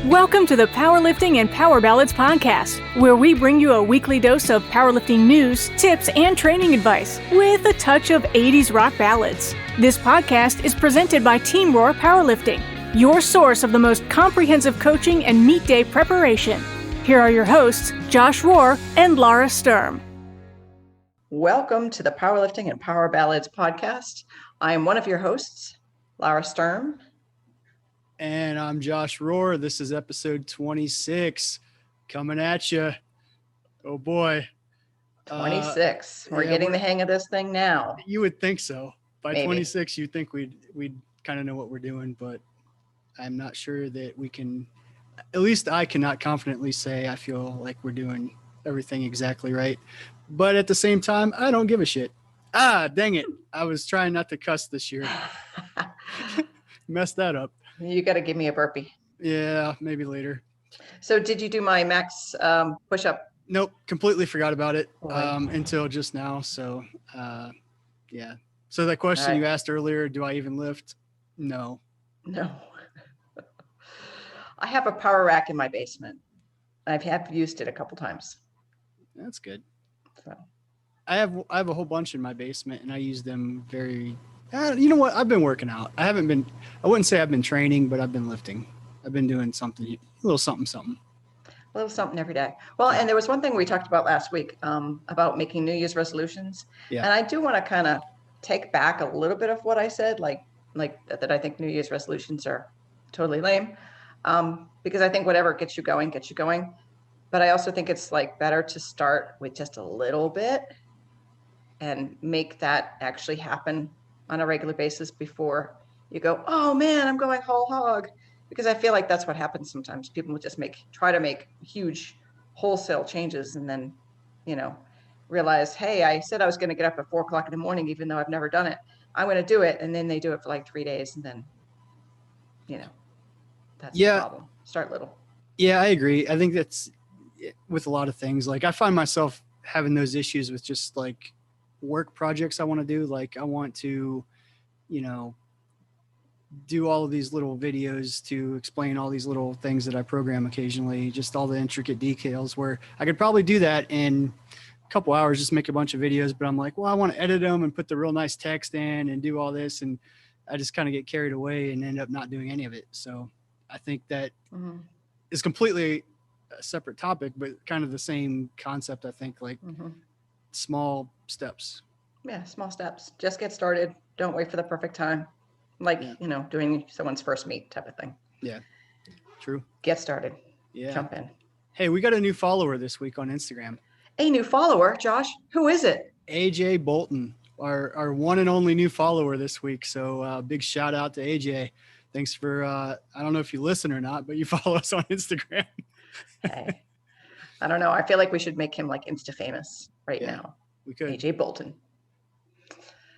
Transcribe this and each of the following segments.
Welcome to the Powerlifting and Power Ballads podcast, where we bring you a weekly dose of powerlifting news, tips, and training advice with a touch of 80s rock ballads. This podcast is presented by Team Roar Powerlifting, your source of the most comprehensive coaching and meet day preparation. Here are your hosts, Josh Rohr and Lara Sturm. Welcome to the Powerlifting and Power Ballads podcast. I am one of your hosts, Lara Sturm. And I'm Josh Rohr. This is episode 26 coming at you. Oh boy. 26. We're getting the hang of this thing now. You would think so. By Maybe. 26, you'd think we'd kind of know what we're doing, but I'm not sure that we can, at least I cannot confidently say I feel like we're doing everything exactly right. But at the same time, I don't give a shit. Dang it. I was trying not to cuss this year. Messed that up. You got to give me a burpee. Yeah, maybe later. So did you do my max push-up? Nope, completely forgot about it until just now. So, yeah. So that question you asked earlier, do I even lift? No. No. I have a power rack in my basement. I've used it a couple times. That's good. So. I have a whole bunch in my basement, and I use them very. You know what? I've been working out. I wouldn't say I've been training, but I've been lifting. I've been doing something, a little something. A little something every day. Well, and there was one thing we talked about last week about making New Year's resolutions. Yeah. And I do want to kind of take back a little bit of what I said, like that I think New Year's resolutions are totally lame. Because I think whatever gets you going. But I also think it's like better to start with just a little bit and make that actually happen on a regular basis before you go, oh man, I'm going whole hog. Because I feel like that's what happens sometimes. People will just try to make huge wholesale changes and then, realize, hey, I said I was going to get up at 4:00 in the morning, even though I've never done it. I'm going to do it. And then they do it for like 3 days. And then, that's the problem. Start little. Yeah, I agree. I think that's with a lot of things. Like I find myself having those issues with just like work projects I want to do. Like I want to, do all of these little videos to explain all these little things that I program occasionally, just all the intricate details where I could probably do that in a couple hours, just make a bunch of videos. But I'm like, well, I want to edit them and put the real nice text in and do all this. And I just kind of get carried away and end up not doing any of it. So I think that is completely a separate topic, but kind of the same concept. I think like small steps. Yeah. Small steps. Just get started. Don't wait for the perfect time. Like, doing someone's first meet type of thing. Yeah. True. Get started. Yeah. Jump in. Hey, we got a new follower this week on Instagram. A new follower, Josh. Who is it? AJ Bolton, our one and only new follower this week. So big shout out to AJ. Thanks for, I don't know if you listen or not, but you follow us on Instagram. Hey, I don't know. I feel like we should make him like Insta famous now. We could. AJ Bolton.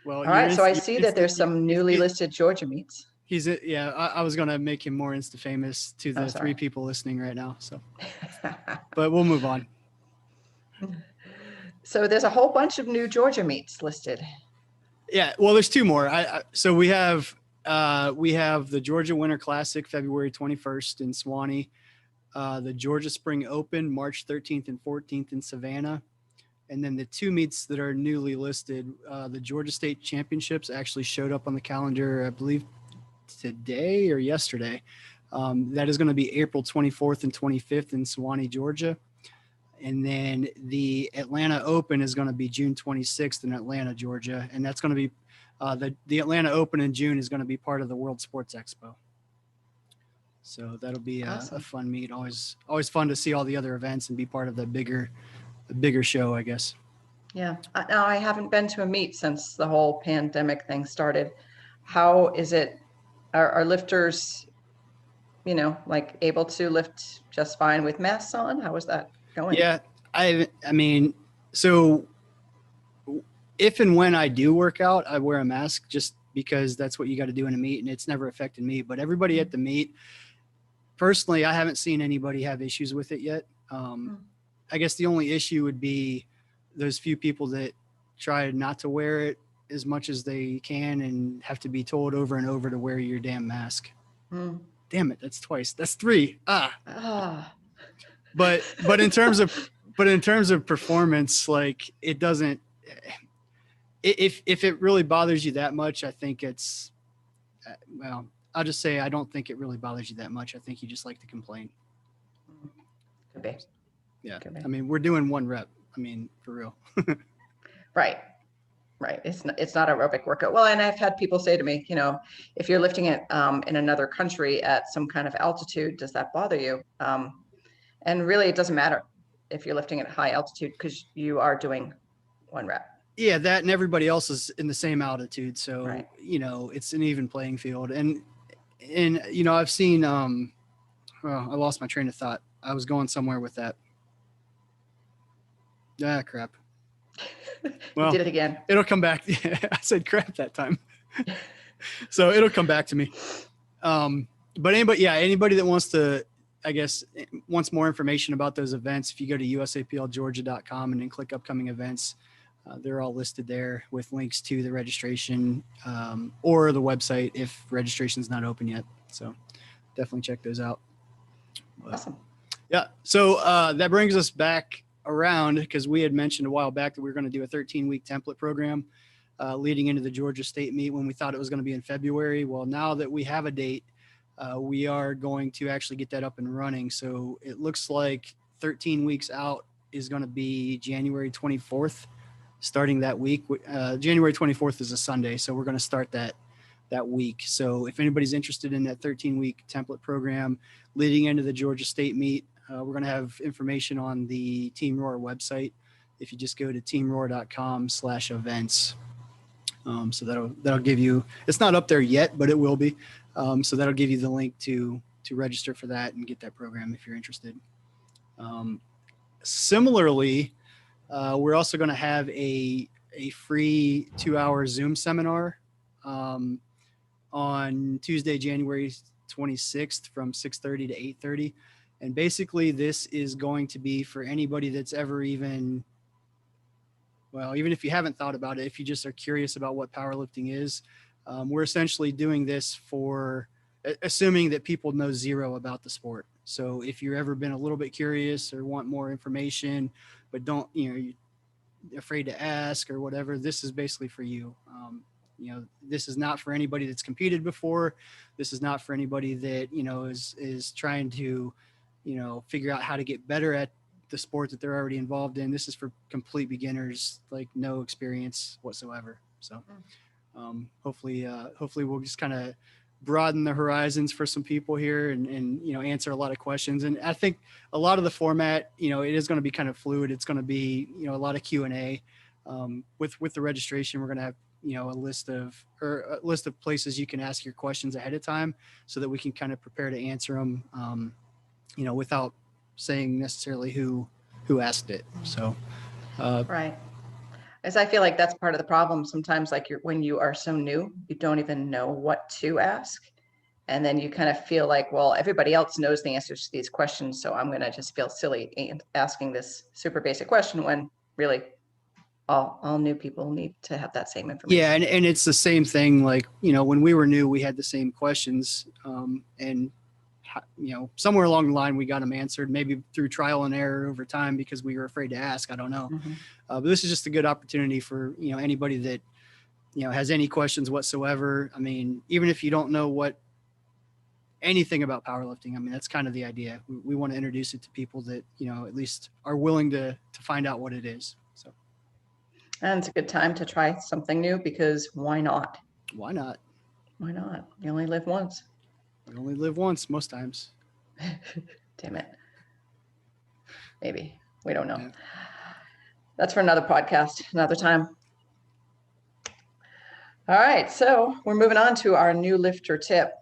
Well, all right. So I see that there's some newly listed Georgia meets. I was going to make him more Insta famous to the 3 people listening right now. So, but we'll move on. So there's a whole bunch of new Georgia meets listed. Yeah. Well, there's 2 more. So we have the Georgia Winter Classic, February 21st in Suwanee, the Georgia Spring Open, March 13th and 14th in Savannah. And then the 2 meets that are newly listed, the Georgia State Championships actually showed up on the calendar, I believe today or yesterday. That is going to be April 24th and 25th in Suwanee, Georgia. And then the Atlanta Open is going to be June 26th in Atlanta, Georgia. And that's going to be the Atlanta Open in June is going to be part of the World Sports Expo. So that'll be awesome. A fun meet. Always fun to see all the other events and be part of the bigger show, I guess. Yeah. Now I haven't been to a meet since the whole pandemic thing started. How is it? Are lifters, able to lift just fine with masks on? How is that going? Yeah. I mean, so if and when I do work out, I wear a mask just because that's what you got to do in a meet, and it's never affected me. But everybody at the meet, personally, I haven't seen anybody have issues with it yet. I guess the only issue would be those few people that try not to wear it as much as they can and have to be told over and over to wear your damn mask. damn it, that's twice. That's 3. Ah, But in terms of performance, like it doesn't. If it really bothers you that much, I think it's well. I'll just say I don't think it really bothers you that much. I think you just like to complain. could be. Yeah, Could be. I mean we're doing 1 rep. I mean for real. Right. Right. It's not aerobic workout. Well, and I've had people say to me, if you're lifting it in another country at some kind of altitude, does that bother you? And really, it doesn't matter if you're lifting at high altitude because you are doing 1 rep. Yeah, that and everybody else is in the same altitude, so Right. it's an even playing field. And I've seen. Well, I lost my train of thought. I was going somewhere with that. Ah, crap. Well, You did it again. It'll come back. I said crap that time. So it'll come back to me. But anybody that wants to, I guess, wants more information about those events, if you go to usaplgeorgia.com and then click upcoming events, they're all listed there with links to the registration or the website if registration's not open yet. So definitely check those out. Awesome. Yeah. So that brings us back around because we had mentioned a while back that we were going to do a 13-week template program leading into the Georgia State meet when we thought it was going to be in February. Well, now that we have a date, we are going to actually get that up and running. So it looks like 13 weeks out is going to be January 24th, starting that week. January 24th is a Sunday, so we're going to start that week. So if anybody's interested in that 13-week template program leading into the Georgia State meet, we're going to have information on the Team Roar website. If you just go to teamroar.com/events. So that'll give you, it's not up there yet, but it will be. So that'll give you the link to register for that and get that program if you're interested. Similarly, we're also going to have a free 2-hour Zoom seminar on Tuesday, January 26th from 6:30 to 8:30. And basically this is going to be for anybody that's ever even if you haven't thought about it, if you just are curious about what powerlifting is, we're essentially doing this for assuming that people know zero about the sport. So if you've ever been a little bit curious or want more information, but don't, you're afraid to ask or whatever, this is basically for you. This is not for anybody that's competed before. This is not for anybody that, is trying to, figure out how to get better at the sport that they're already involved in. This is for complete beginners, like no experience whatsoever. So hopefully we'll just kind of broaden the horizons for some people here and answer a lot of questions. And I think a lot of the format, it is going to be kind of fluid. It's going to be, a lot of Q&A. With the registration, we're going to have, a list of places you can ask your questions ahead of time so that we can kind of prepare to answer them, without saying necessarily who asked it. So, Right. As I feel like that's part of the problem. Sometimes like when you are so new, you don't even know what to ask. And then you kind of feel like, well, everybody else knows the answers to these questions. So I'm going to just feel silly asking this super basic question when really all new people need to have that same information. Yeah. And it's the same thing. Like, when we were new, we had the same questions, and somewhere along the line, we got them answered, maybe through trial and error over time because we were afraid to ask. I don't know. Mm-hmm. But this is just a good opportunity for, anybody that, has any questions whatsoever. I mean, even if you don't know anything about powerlifting, I mean, that's kind of the idea. We want to introduce it to people that, at least are willing to find out what it is. So. And it's a good time to try something new because why not? Why not? Why not? You only live once. We only live once most times. Damn it. Maybe. We don't know. Yeah. That's for another podcast, another time. All right. So we're moving on to our new lifter tip.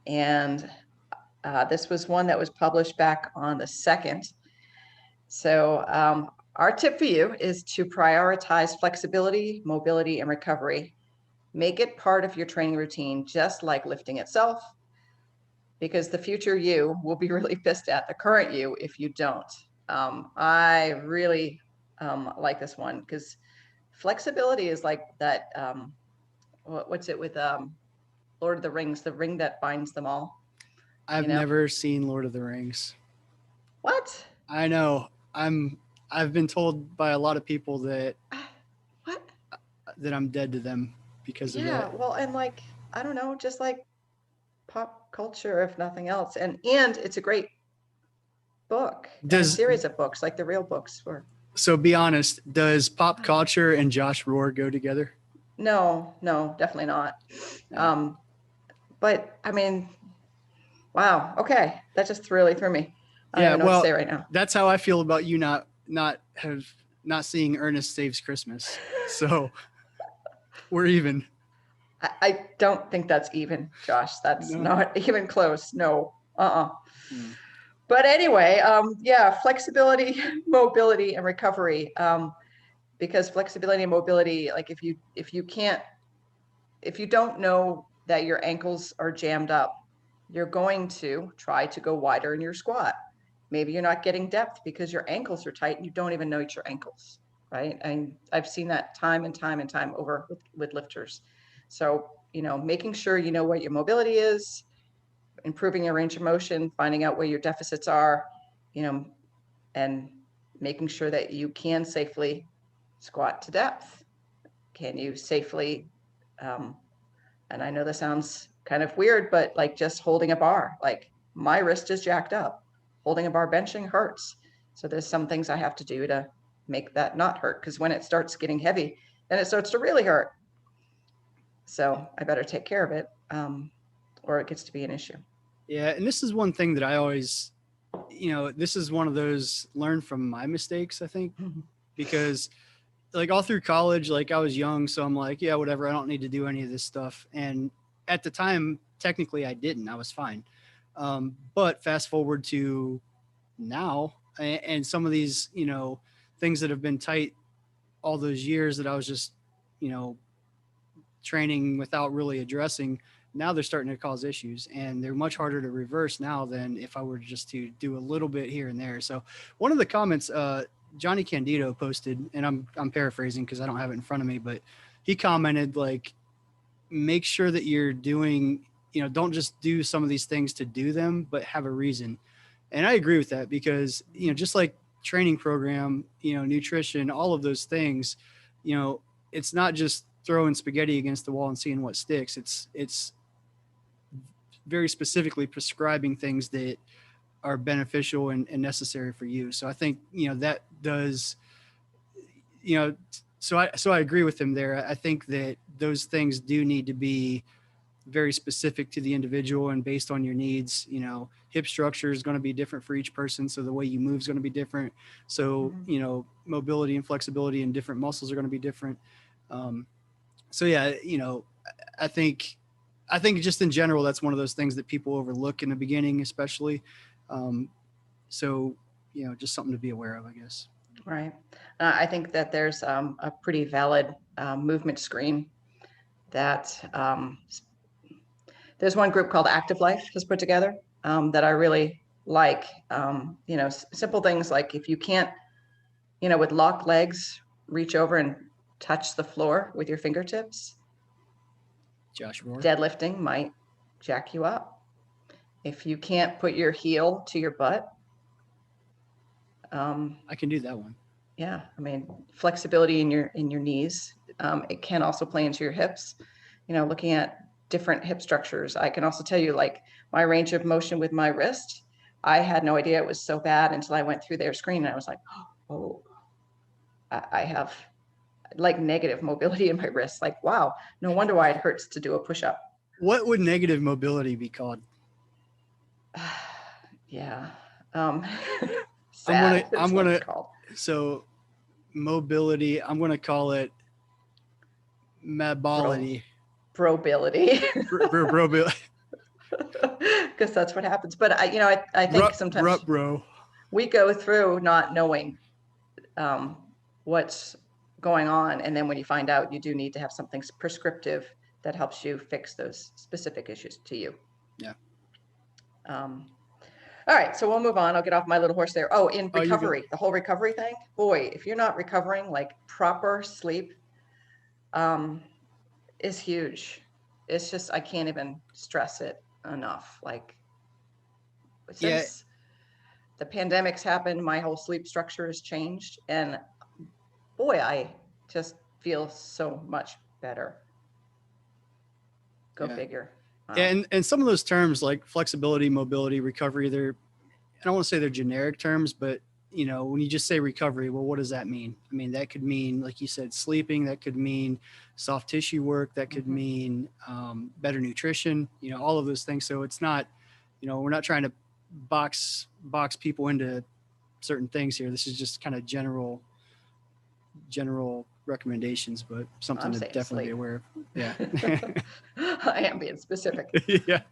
And this was one that was published back on the 2nd. So our tip for you is to prioritize flexibility, mobility, and recovery. Make it part of your training routine, just like lifting itself, because the future you will be really pissed at the current you if you don't. I really like this one because flexibility is like that. What's it with Lord of the Rings, the ring that binds them all? I've never seen Lord of the Rings. What? I know. I've been told by a lot of people that What? That I'm dead to them because of that. Yeah, well, and like, I don't know, just like pop culture, if nothing else. And it's a great book and a series of books, like the real books were. So be honest, does pop culture and Josh Rohr go together? No, definitely not. But I mean, wow. Okay. That just really threw me. I don't even know what to say right now. That's how I feel about you not seeing Ernest Saves Christmas. So we're even. I don't think that's even, Josh. That's not even close. No. But anyway, flexibility, mobility, and recovery. Because flexibility and mobility, like if you don't know that your ankles are jammed up, you're going to try to go wider in your squat. Maybe you're not getting depth because your ankles are tight and you don't even know it's your ankles, right? And I've seen that time and time and time over with lifters. So, making sure you know what your mobility is, improving your range of motion, finding out where your deficits are, and making sure that you can safely squat to depth. Can you safely, and I know this sounds kind of weird, but like just holding a bar, like my wrist is jacked up. Holding a bar benching hurts. So there's some things I have to do to make that not hurt, because when it starts getting heavy, then it starts to really hurt. So I better take care of it, or it gets to be an issue. Yeah, and this is one thing that I always, this is one of those learn from my mistakes, I think, because like all through college, like I was young, so I'm like, yeah, whatever, I don't need to do any of this stuff. And at the time, technically I didn't, I was fine. But fast forward to now, and some of these, things that have been tight all those years that I was just, training without really addressing, now they're starting to cause issues, and they're much harder to reverse now than if I were just to do a little bit here and there. So one of the comments, Johnny Candido posted, and I'm paraphrasing because I don't have it in front of me, but he commented like, make sure that you're doing, don't just do some of these things to do them, but have a reason. And I agree with that because, just like training program, nutrition, all of those things, it's not just throwing spaghetti against the wall and seeing what sticks. It's very specifically prescribing things that are beneficial and necessary for you. So I think, that does, so I agree with him there. I think that those things do need to be very specific to the individual and based on your needs. Hip structure is going to be different for each person, so the way you move is going to be different. So mobility and flexibility and different muscles are going to be different. So yeah, I think just in general, that's one of those things that people overlook in the beginning, especially. So just something to be aware of, I guess. Right. I think that there's a pretty valid movement screen that there's one group called Active Life has put together that I really like. Simple things like if you can't, with locked legs, reach over and touch the floor with your fingertips. Josh Rohr. Deadlifting might jack you up. If you can't put your heel to your butt. I can do that one. Yeah. I mean, flexibility in your knees. It can also play into your hips, looking at different hip structures. I can also tell you, like, my range of motion with my wrist, I had no idea it was so bad until I went through their screen and I was like, oh, I have like negative mobility in my wrist. Like, wow, no wonder why it hurts to do a push-up. What would negative mobility be called? Yeah. I'm gonna so mobility, I'm gonna call it mobility. Brobility. Brobility. Because that's what happens. But I think sometimes we go through not knowing what's going on, and then when you find out, you do need to have something prescriptive that helps you fix those specific issues to you. Yeah. All right, so we'll move on. I'll get off my little horse there. Oh, in recovery, the whole recovery thing, boy, if you're not recovering, like proper sleep is huge. It's just, I can't even stress it enough. Like since the pandemic's happened, my whole sleep structure has changed, and boy, I just feel so much better. Go figure. Wow. And some of those terms like flexibility, mobility, recovery, I don't want to say they're generic terms, but when you just say recovery, well, what does that mean? I mean, that could mean, like you said, sleeping. That could mean soft tissue work. That could mean better nutrition, all of those things. So it's not, we're not trying to box people into certain things here. This is just kind of general recommendations, but something to definitely be aware of. Yeah. I am being specific. Yeah,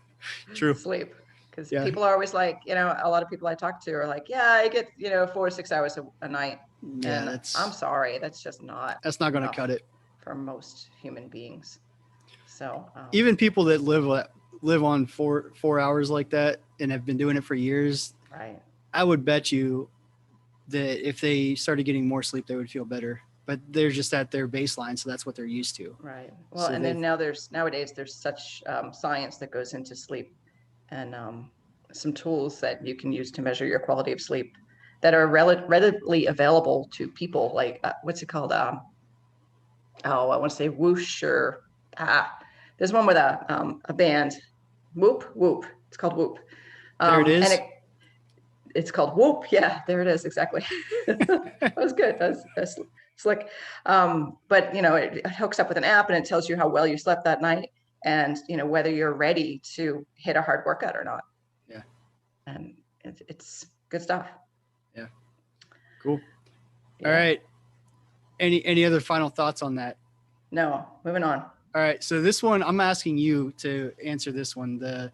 true. Sleep. Because people are always like, a lot of people I talk to are like, I get, 4 to 6 hours a night. Yeah, and I'm sorry, that's just not. That's not going to cut it for most human beings. So even people that live on 4 hours like that and have been doing it for years, right? I would bet you that if they started getting more sleep, they would feel better. But they're just at their baseline, so that's what they're used to. Right. Well, so and then nowadays there's such science that goes into sleep, and some tools that you can use to measure your quality of sleep that are readily available to people. Like what's it called? I want to say Whoosh or there's one with a band, Whoop. It's called Whoop. There it is. And it's called Whoop. Yeah, there it is. Exactly. That was good. That's slick. But it hooks up with an app and it tells you how well you slept that night and whether you're ready to hit a hard workout or not. Yeah. And it's good stuff. Yeah. Cool. Yeah. All right. Any other final thoughts on that? No, moving on. All right. So this one, I'm asking you to answer this one, the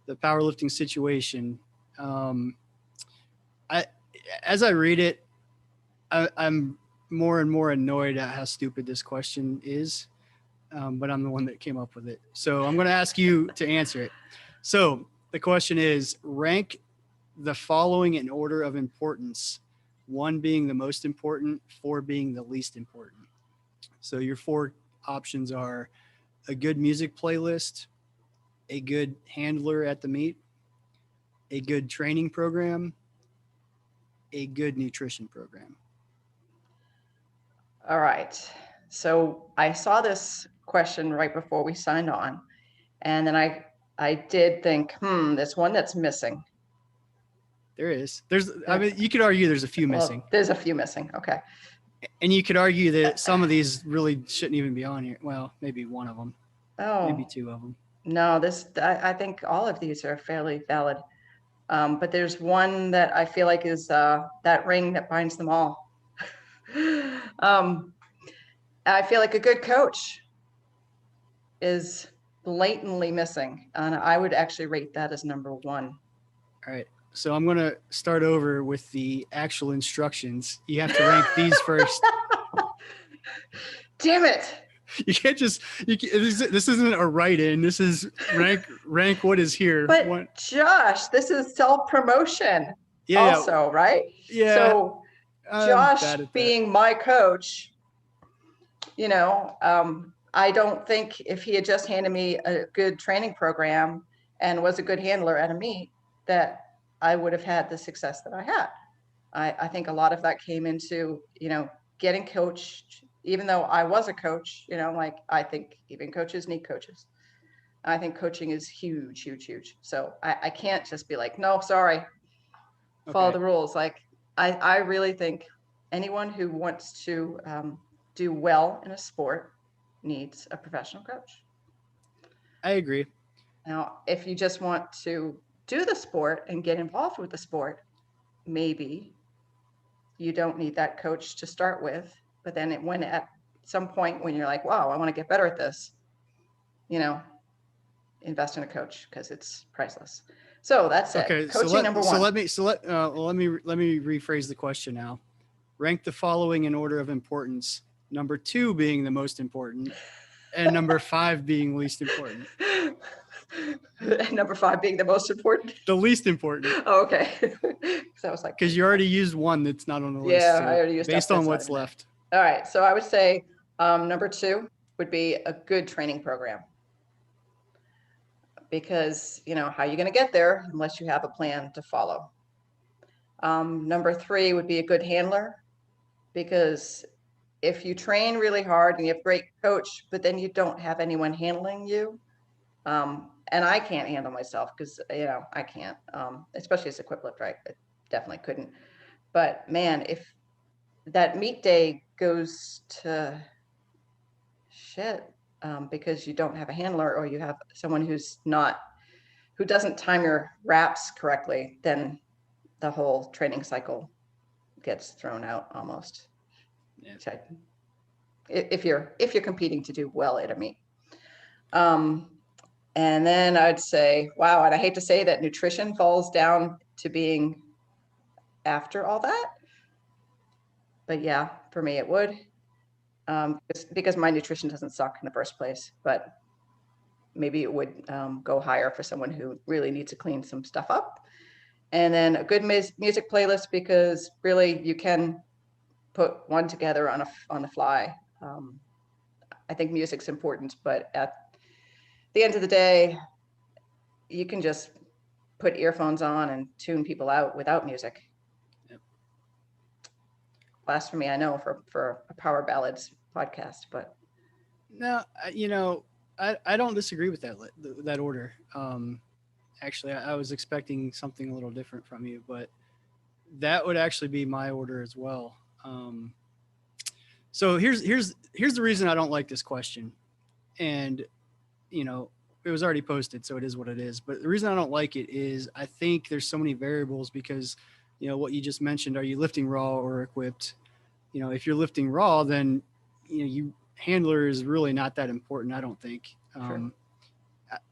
powerlifting situation. As I read it, I'm more and more annoyed at how stupid this question is. But I'm the one that came up with it. So I'm going to ask you to answer it. So the question is, rank the following in order of importance, 1 being the most important, 4 being the least important. So your 4 options are a good music playlist, a good handler at the meet, a good training program, a good nutrition program. All right. So I saw this question right before we signed on. And then I did think, there's one that's missing. There is. I mean, you could argue there's a few missing. There's a few missing. Okay. And you could argue that some of these really shouldn't even be on here. Well, maybe one of them. Oh. Maybe 2 of them. No, I think all of these are fairly valid. But there's one that I feel like is that ring that binds them all. I feel like a good coach is blatantly missing, and I would actually rate that as number 1. All right. So I'm going to start over with the actual instructions. You have to rank these first. Damn it. You can't just, this isn't a write-in. This is rank what is here. But Josh, this is self-promotion also, right? Yeah. So Josh being my coach, I don't think if he had just handed me a good training program and was a good handler at a meet that I would have had the success that I had. I think a lot of that came into, getting coached, even though I was a coach, I think even coaches need coaches. I think coaching is huge, huge, huge. So I can't just be like, no, sorry, follow the rules. Like, I really think anyone who wants to do well in a sport needs a professional coach. I agree. Now, if you just want to do the sport and get involved with the sport, maybe you don't need that coach to start with. But then when at some point when you're like, wow, I want to get better at this, invest in a coach because it's priceless. So that's it. Coaching number 1. So let me rephrase the question now. Rank the following in order of importance. Number 2 being the most important, and number 5 being least important. Number 5 being the most important. The least important. Oh, okay. So I was like, because you already used one that's not on the list. Yeah, so I already used based on what's left. All right. So I would say number 2 would be a good training program. because, how are you going to get there unless you have a plan to follow? Number 3 would be a good handler, because if you train really hard and you have a great coach, but then you don't have anyone handling you, and I can't handle myself because, I can't, especially as a equip lifter, I definitely couldn't. But man, if that meet day goes to shit, because you don't have a handler, or you have someone who doesn't time your reps correctly, then the whole training cycle gets thrown out almost. Yeah. If you're competing to do well at a meet. And then I'd say, wow, and I hate to say that nutrition falls down to being after all that, but yeah, for me it would, because my nutrition doesn't suck in the first place, but maybe it would go higher for someone who really needs to clean some stuff up. And then a good music playlist, because really you can put one together on the fly. I think music's important, but at the end of the day, you can just put earphones on and tune people out without music. Yep. Last for me, I know, for a Power Ballads podcast, but no, I don't disagree with that order. Actually, I was expecting something a little different from you, but that would actually be my order as well. So here's the reason I don't like this question, and it was already posted, so it is what it is. But the reason I don't like it is I think there's so many variables, because what you just mentioned, are you lifting raw or equipped? If you're lifting raw, then handler is really not that important, I don't think. Sure.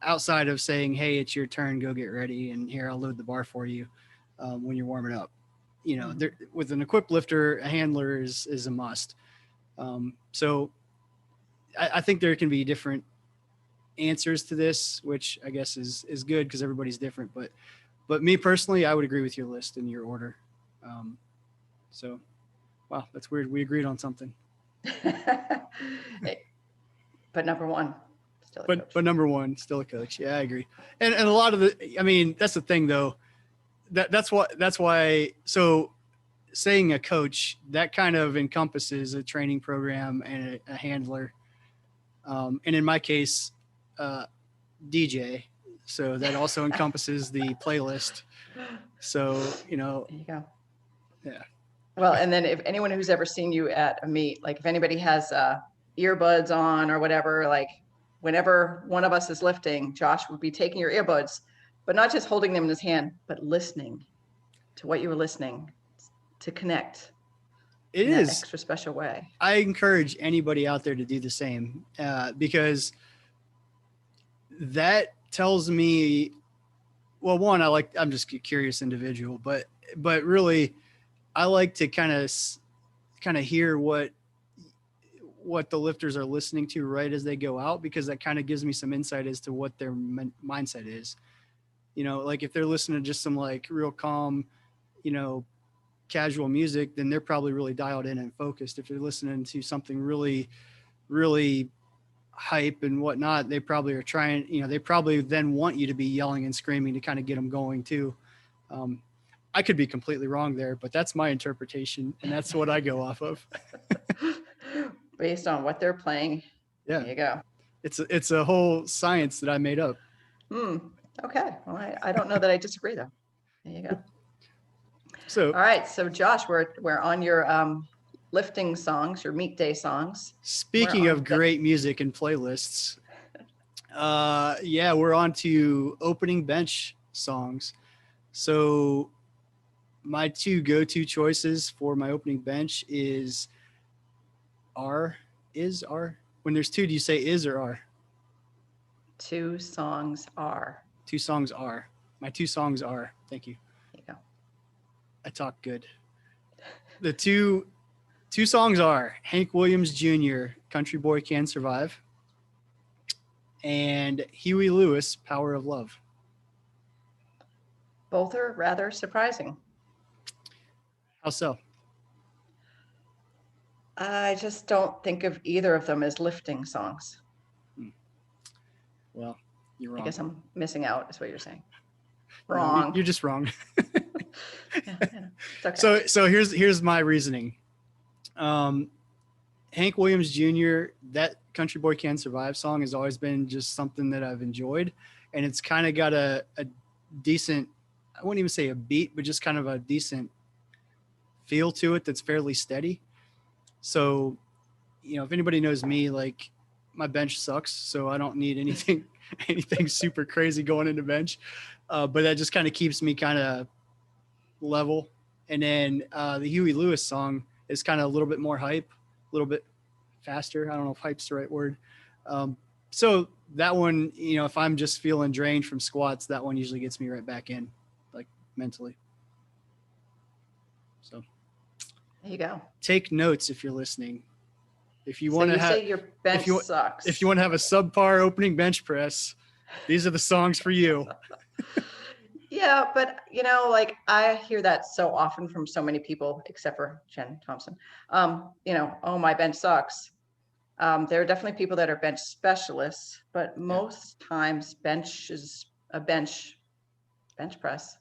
Outside of saying, hey, it's your turn, go get ready, and here, I'll load the bar for you when you're warming up. With an equipped lifter, a handler is a must. So I think there can be different answers to this, which I guess is good because everybody's different. But me personally, I would agree with your list and your order. So, wow, that's weird. We agreed on something. But number one, still a coach. But number one, still a coach. Yeah, I agree. And a lot of that's the thing though. That's why. So saying a coach, that kind of encompasses a training program and a handler. And in my case, DJ. So that also encompasses the playlist. So, There you go. Yeah. Well, and then if anyone who's ever seen you at a meet, like if anybody has earbuds on or whatever, like whenever one of us is lifting, Josh would be taking your earbuds, but not just holding them in his hand, but listening to what you were listening to connect. It in is that extra special way. I encourage anybody out there to do the same, because that tells me, well, one, I'm just a curious individual, but really I like to kind of hear what the lifters are listening to right as they go out, because that kind of gives me some insight as to what their mindset is. Like if they're listening to just some like real calm, casual music, then they're probably really dialed in and focused. If they're listening to something really, really hype and whatnot, they probably are trying, they probably then want you to be yelling and screaming to kind of get them going too. I could be completely wrong there, but that's my interpretation, and that's what I go off of. Based on what they're playing. Yeah. There you go. It's a whole science that I made up. Okay. Well, I don't know that I disagree though. There you go. So, all right. So Josh, we're on your lifting songs, your meet day songs. Speaking of great music and playlists, we're on to opening bench songs. So my two go-to choices for my opening bench is R. When there's two, do you say is or are? Two songs are. Two songs are. My two songs are. Thank you. There you go. I talk good. The two songs are Hank Williams Jr., Country Boy Can Survive, and Huey Lewis, Power of Love. Both are rather surprising. How so? I just don't think of either of them as lifting songs. Well, You're wrong. I guess I'm missing out is what you're saying. Wrong. You're just wrong. Yeah, it's okay. So here's my reasoning. Hank Williams Jr., that Country Boy Can Survive song has always been just something that I've enjoyed. And it's kind of got a decent, I wouldn't even say a beat, but just kind of a decent feel to it that's fairly steady. So, if anybody knows me, like my bench sucks, so I don't need anything super crazy going into bench. But that just kind of keeps me kind of level. And then the Huey Lewis song is kind of a little bit more hype, a little bit faster. I don't know if hype's the right word. So that one, if I'm just feeling drained from squats, that one usually gets me right back in, like mentally. So there you go. Take notes if you're listening. If you want to say your bench sucks. If you want to have a subpar opening bench press, these are the songs for you. Yeah, but like I hear that so often from so many people, except for Jen Thompson. Oh, my bench sucks. There are definitely people that are bench specialists, but most times bench press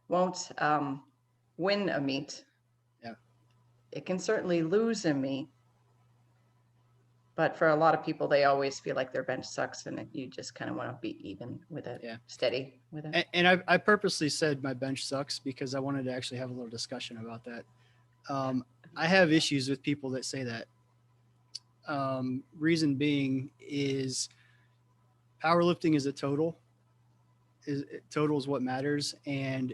won't win a meet. Yeah, it can certainly lose a meet. But for a lot of people, they always feel like their bench sucks, and you just kind of want to be even with it, steady with it. And I purposely said my bench sucks because I wanted to actually have a little discussion about that. I have issues with people that say that. Reason being is powerlifting is a total. Total is what matters. And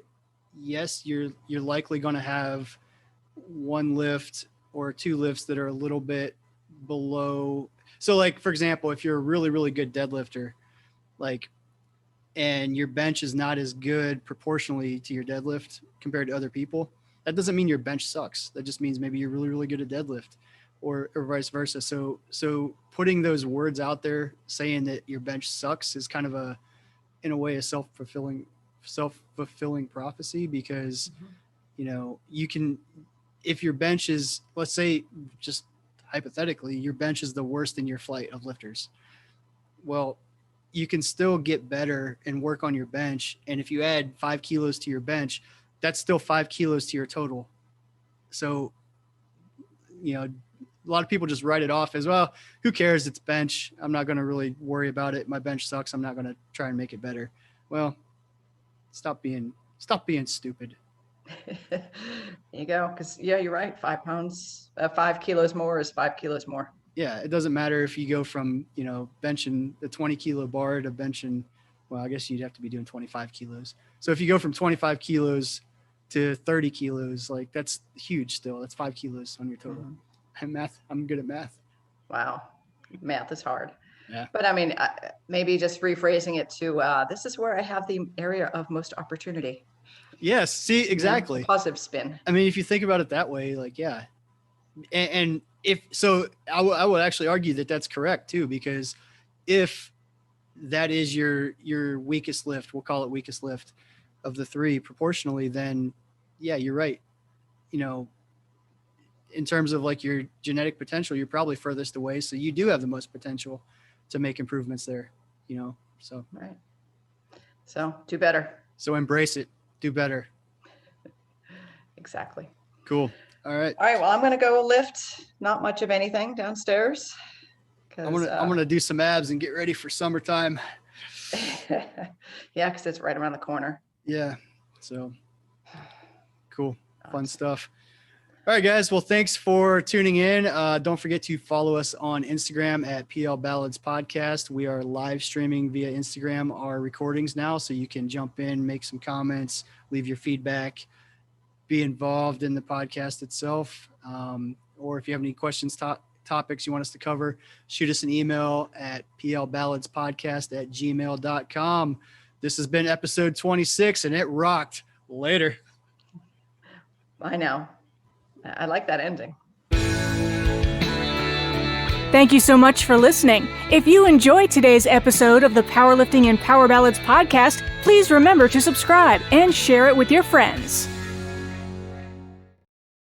yes, you're likely going to have one lift or two lifts that are a little bit below. So like, for example, if you're a really, really good deadlifter, and your bench is not as good proportionally to your deadlift compared to other people, that doesn't mean your bench sucks. That just means maybe you're really, really good at deadlift or vice versa. So putting those words out there saying that your bench sucks is kind of in a way, a self-fulfilling prophecy, because, you can, if your bench is, let's say, just hypothetically, your bench is the worst in your flight of lifters. Well, you can still get better and work on your bench. And if you add 5 kilos to your bench, that's still 5 kilos to your total. So, a lot of people just write it off as, well, who cares? It's bench. I'm not going to really worry about it. My bench sucks. I'm not going to try and make it better. Well, stop being stupid. There you go. Because you're right. 5 kilos more is 5 kilos more. Yeah, it doesn't matter if you go from benching the 20 kilo bar to benching. Well, I guess you'd have to be doing 25 kilos. So if you go from 25 kilos to 30 kilos, like that's huge. Still, that's 5 kilos on your total. Mm-hmm. And I'm good at math. Wow, math is hard. Yeah. But I mean, maybe just rephrasing it to this is where I have the area of most opportunity. Yes. See, exactly. Positive spin. I mean, if you think about it that way, like, yeah. And if so, I would actually argue that that's correct too, because if that is your weakest lift, we'll call it weakest lift of the three proportionally, then yeah, you're right. In terms of like your genetic potential, you're probably furthest away. So you do have the most potential to make improvements there, so. Right. So do better. So embrace it. Do better. Exactly. Cool. All right. Well, I'm going to go lift not much of anything downstairs. I'm going to do some abs and get ready for summertime. Yeah, because it's right around the corner. Yeah. So cool. Fun stuff. All right, guys. Well, thanks for tuning in. Don't forget to follow us on Instagram at PL Ballads Podcast. We are live streaming via Instagram our recordings now, so you can jump in, make some comments, leave your feedback, be involved in the podcast itself. Or if you have any questions, topics you want us to cover, shoot us an email at plballadspodcast@gmail.com. This has been episode 26, and it rocked. Later. I know. I like that ending. Thank you so much for listening. If you enjoyed today's episode of the Powerlifting and Power Ballads podcast, please remember to subscribe and share it with your friends.